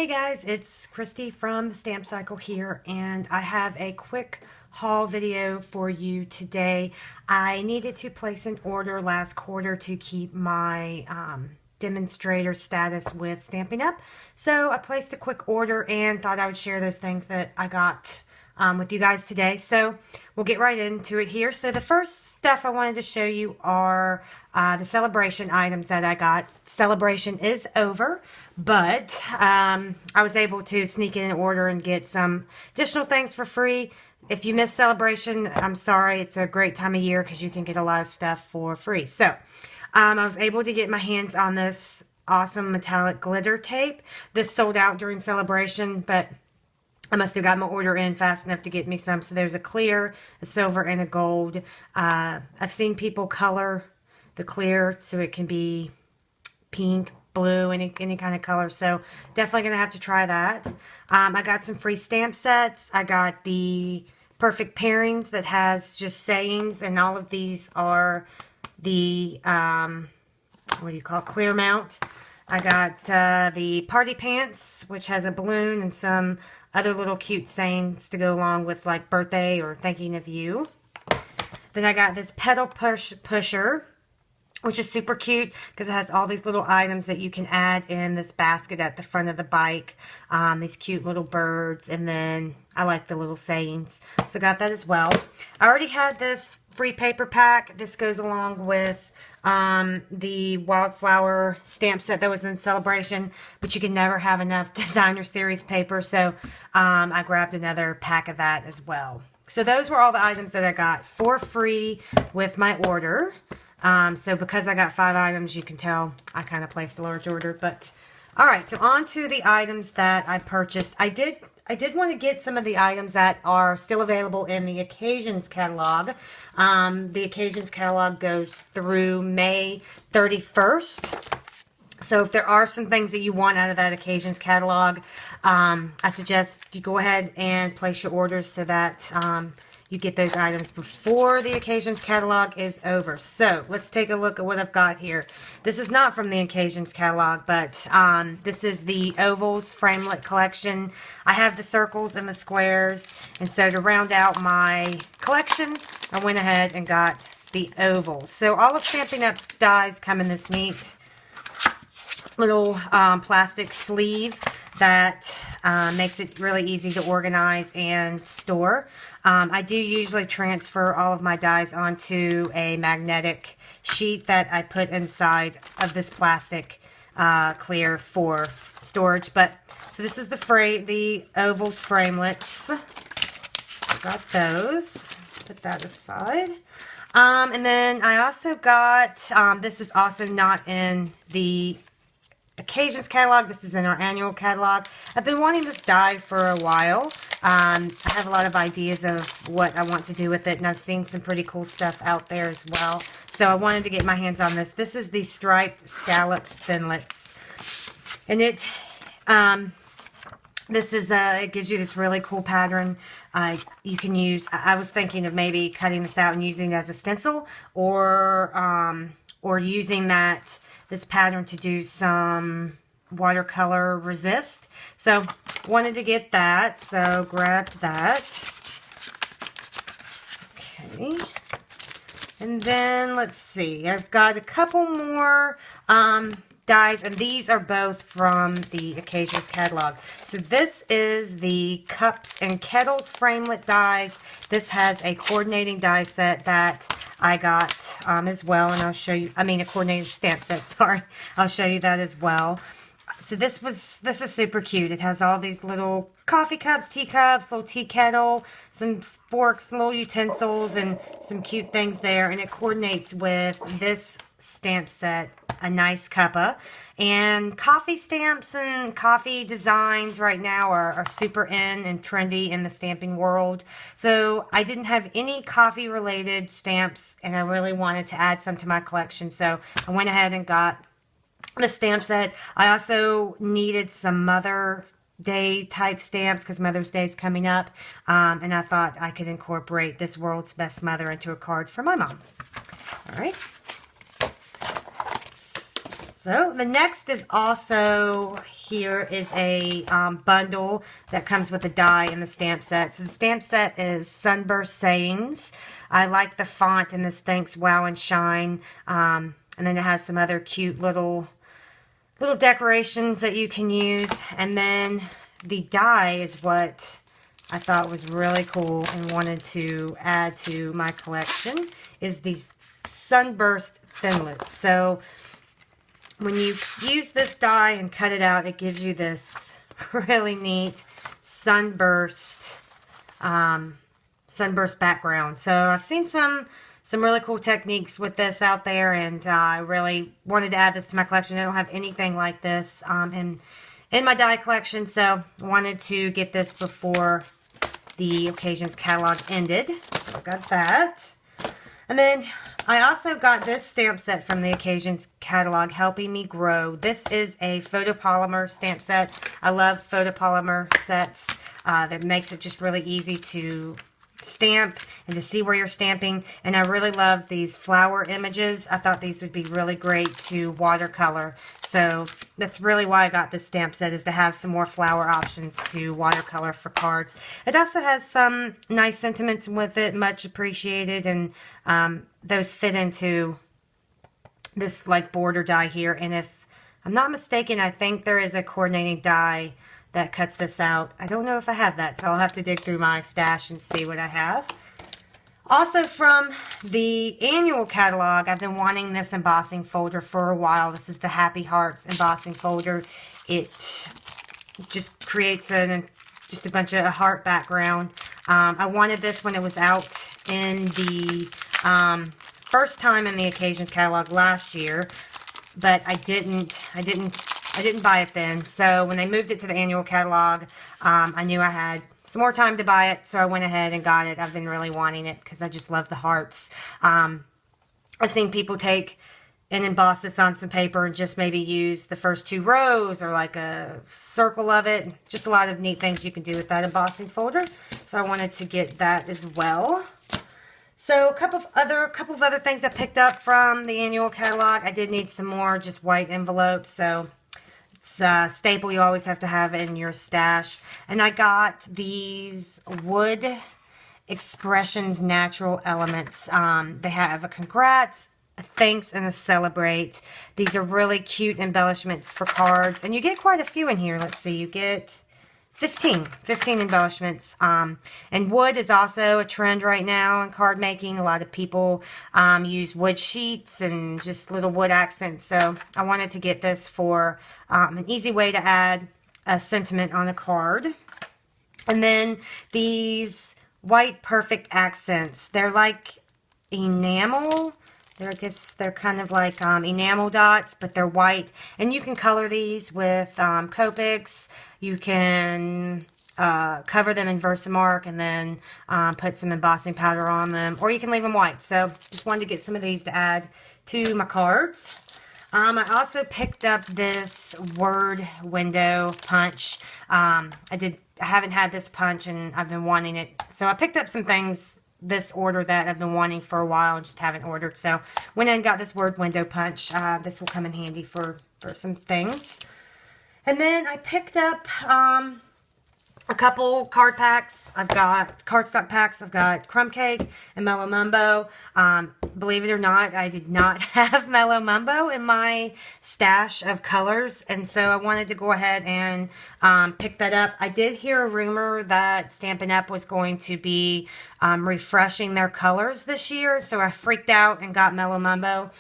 Hey guys, it's Christy from the Stamp Cycle here, and I have a quick haul video for you today. I needed to place an order last quarter to keep my demonstrator status with Stampin' Up. So I placed a quick order and thought I would share those things that I got with you guys today. So we'll get right into it here. So the first stuff I wanted to show you are the celebration items that I got. Celebration is over, but I was able to sneak in an order and get some additional things for free. If you missed Celebration, I'm sorry. It's a great time of year because you can get a lot of stuff for free. So I was able to get my hands on this awesome metallic glitter tape. This sold out during Celebration, but I must have got my order in fast enough to get me some. So there's a clear, a silver, and a gold. I've seen people color the clear so it can be pink, blue, any kind of color. So definitely going to have to try that. I got some free stamp sets. I got the Perfect Pairings that has just sayings, and all of these are the, what do you call it, clear mount. I got the Party Pants, which has a balloon and some other little cute sayings to go along with, like birthday or thinking of you. Then I got this pedal pusher, which is super cute because it has all these little items that you can add in this basket at the front of the bike. These cute little birds, and then I like the little sayings. So I got that as well. I already had this free paper pack. This goes along with the Wildflower stamp set that was in Celebration, but you can never have enough designer series paper, so I grabbed another pack of that as well. So those were all the items that I got for free with my order. So because I got 5 items, you can tell I kind of placed a large order. But all right, so on to the items that I purchased. I did want to get some of the items that are still available in the Occasions catalog. The Occasions catalog goes through May 31st. So if there are some things that you want out of that Occasions catalog, I suggest you go ahead and place your orders so that you get those items before the Occasions catalog is over. So let's take a look at what I've got here. This is not from the Occasions catalog, but this is the Ovals Framelit collection. I have the circles and the squares, and so to round out my collection, I went ahead and got the ovals. So all of Stampin' Up dies come in this neat little plastic sleeve that makes it really easy to organize and store. I do usually transfer all of my dies onto a magnetic sheet that I put inside of this plastic clear for storage. But so this is the ovals framelets. So got those. Put that aside. And then I also got, this is also not in the Occasions catalog. This is in our annual catalog. I've been wanting this die for a while. I have a lot of ideas of what I want to do with it, and I've seen some pretty cool stuff out there as well. So I wanted to get my hands on this. This is the Striped Scallops Thinlits. And it gives you this really cool pattern. You can use, I was thinking of maybe cutting this out and using it as a stencil, or using this pattern to do some watercolor resist. So wanted to get that, so grabbed that. Okay, and then let's see, I've got a couple more dies, and these are both from the Occasions catalog. So this is the Cups and Kettles Framelit dies. This has a coordinating die set that I got as well, and I'll show you, a coordinated stamp set, sorry. I'll show you that as well. So this is super cute. It has all these little coffee cups, teacups, little tea kettle, some sporks, little utensils, and some cute things there. And it coordinates with this stamp set, a nice cuppa. And coffee stamps and coffee designs right now are super in and trendy in the stamping world. So I didn't have any coffee related stamps, and I really wanted to add some to my collection. So I went ahead and got the stamp set. I also needed some Mother Day type stamps because Mother's Day is coming up, and I thought I could incorporate this World's Best Mother into a card for my mom. All right. So the next is also, here is a bundle that comes with a die in the stamp set. So the stamp set is Sunburst Sayings. I like the font in this, Thanks, Wow, and Shine. And then it has some other cute little decorations that you can use. And then the die is what I thought was really cool and wanted to add to my collection, is these Sunburst Thinlits. So when you use this die and cut it out, it gives you this really neat sunburst background. So I've seen some really cool techniques with this out there, and I really wanted to add this to my collection. I don't have anything like this in my die collection, so I wanted to get this before the Occasions catalog ended. So I got that. And then I also got this stamp set from the Occasions catalog, Helping Me Grow. This is a photopolymer stamp set. I love photopolymer sets. That makes it just really easy to stamp and to see where you're stamping. And I really love these flower images. I thought these would be really great to watercolor. So that's really why I got this stamp set, is to have some more flower options to watercolor for cards. It also has some nice sentiments with it, much appreciated, and those fit into this like border die here. And if I'm not mistaken, I think there is a coordinating die that cuts this out. I don't know if I have that, so I'll have to dig through my stash and see what I have. Also from the annual catalog, I've been wanting this embossing folder for a while. This is the Happy Hearts embossing folder. It just creates just a bunch of heart background. I wanted this when it was out in the first time in the Occasions catalog last year, but I didn't buy it then. So when they moved it to the annual catalog, I knew I had some more time to buy it, so I went ahead and got it. I've been really wanting it because I just love the hearts. I've seen people take and emboss this on some paper and just maybe use the first 2 rows or like a circle of it. Just a lot of neat things you can do with that embossing folder. So I wanted to get that as well. So a couple of other things I picked up from the annual catalog. I did need some more just white envelopes, so it's a staple you always have to have in your stash. And I got these Wood Expressions Natural Elements. They have a congrats, a thanks, and a celebrate. These are really cute embellishments for cards, and you get quite a few in here. Let's see, you get 15 embellishments. And wood is also a trend right now in card making. A lot of people use wood sheets and just little wood accents. So I wanted to get this for an easy way to add a sentiment on a card. And then these white perfect accents. They're like enamel. I guess they're kind of like enamel dots, but they're white. And you can color these with Copics. You can cover them in Versamark and then put some embossing powder on them. Or you can leave them white. So just wanted to get some of these to add to my cards. I also picked up this word window punch. I haven't had this punch and I've been wanting it. So I picked up some things this order that I've been wanting for a while and just haven't ordered. So went in and got this word window punch. This will come in handy for some things. And then I picked up a couple card packs. I've got cardstock packs. I've got Crumb Cake and Mellow Mumbo. Believe it or not, I did not have Mellow Mumbo in my stash of colors, and so I wanted to go ahead and pick that up. I did hear a rumor that Stampin' Up! Was going to be refreshing their colors this year, so I freaked out and got Mellow Mumbo.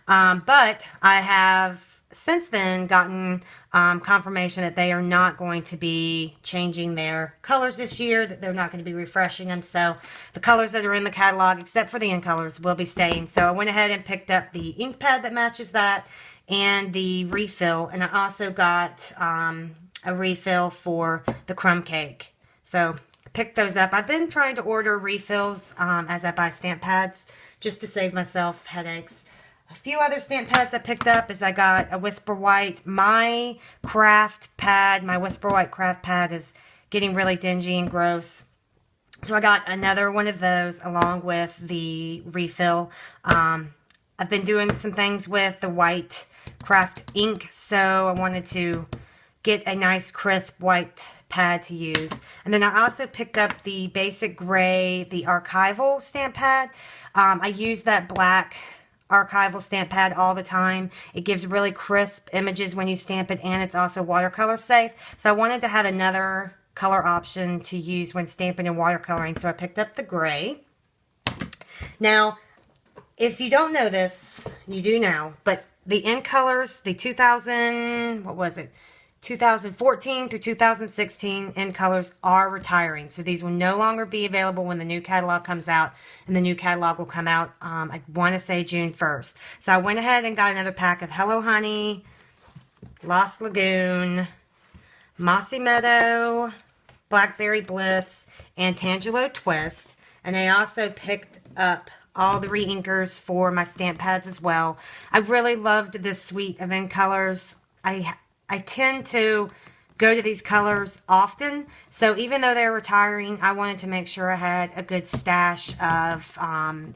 But I have since then gotten confirmation that they are not going to be changing their colors this year, that they're not going to be refreshing them. So the colors that are in the catalog, except for the ink colors, will be staying. So I went ahead and picked up the ink pad that matches that and the refill. And I also got a refill for the Crumb Cake. So I picked those up. I've been trying to order refills as I buy stamp pads just to save myself headaches. A few other stamp pads I picked up is I got a Whisper White. My craft pad, my Whisper White craft pad is getting really dingy and gross. So I got another one of those along with the refill. I've been doing some things with the white craft ink, so I wanted to get a nice crisp white pad to use. And then I also picked up the basic gray, the archival stamp pad. I use that black archival stamp pad all the time. It gives really crisp images when you stamp it, and it's also watercolor safe. So I wanted to have another color option to use when stamping and watercoloring, so I picked up the gray. Now, if you don't know this, you do now, but the in colors, the 2014 through 2016 in colors are retiring. So these will no longer be available when the new catalog comes out, and the new catalog will come out, I want to say June 1st. So I went ahead and got another pack of Hello Honey, Lost Lagoon, Mossy Meadow, Blackberry Bliss, and Tangelo Twist. And I also picked up all the reinkers for my stamp pads as well. I really loved this suite of in colors. I tend to go to these colors often, so even though they're retiring, I wanted to make sure I had a good stash of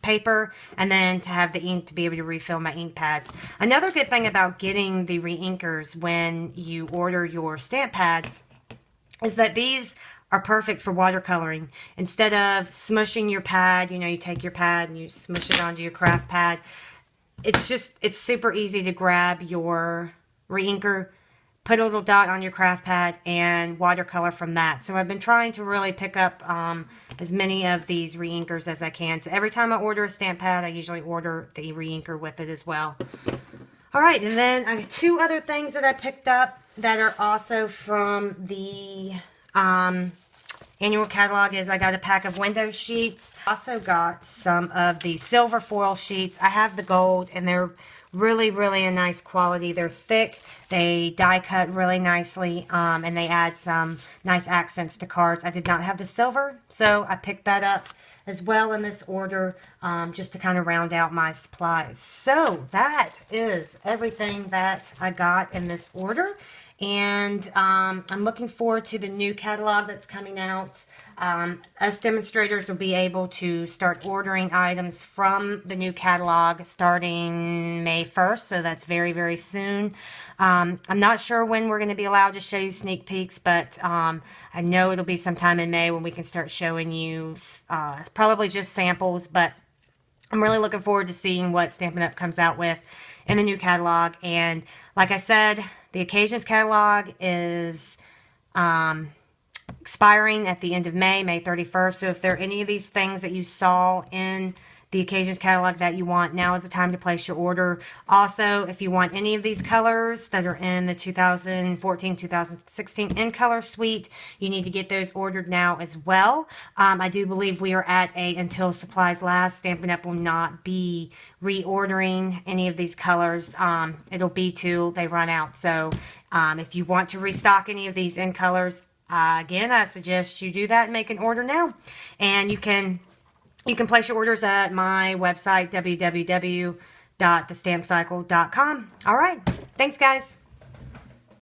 paper, and then to have the ink to be able to refill my ink pads. Another good thing about getting the reinkers when you order your stamp pads is that these are perfect for watercoloring. Instead of smushing your pad, you know, you take your pad and you smush it onto your craft pad. It's super easy to grab your reinker, put a little dot on your craft pad, and watercolor from that. So I've been trying to really pick up as many of these reinkers as I can. So every time I order a stamp pad, I usually order the reinker with it as well. All right, and then I have two other things that I picked up that are also from the annual catalog. Is I got a pack of window sheets. Also got some of the silver foil sheets. I have the gold, and they're really, really a nice quality. They're thick, they die cut really nicely, and they add some nice accents to cards. I did not have the silver, so I picked that up as well in this order, just to kind of round out my supplies. So that is everything that I got in this order, and I'm looking forward to the new catalog that's coming out. Us demonstrators will be able to start ordering items from the new catalog starting May 1st, so that's very, very soon. I'm not sure when we're going to be allowed to show you sneak peeks, but I know it'll be sometime in May when we can start showing you probably just samples, but I'm really looking forward to seeing what Stampin' Up! Comes out with in the new catalog. And like I said, the Occasions catalog is expiring at the end of May 31st. So if there are any of these things that you saw in the Occasions catalog that you want, now is the time to place your order. Also, if you want any of these colors that are in the 2014-2016 in color suite, you need to get those ordered now as well. I do believe we are at a until supplies last. Stampin' Up! Will not be reordering any of these colors. It'll be till they run out. So if you want to restock any of these in colors, again, I suggest you do that and make an order now. And you can place your orders at my website, www.thestampcycle.com. All right. Thanks, guys.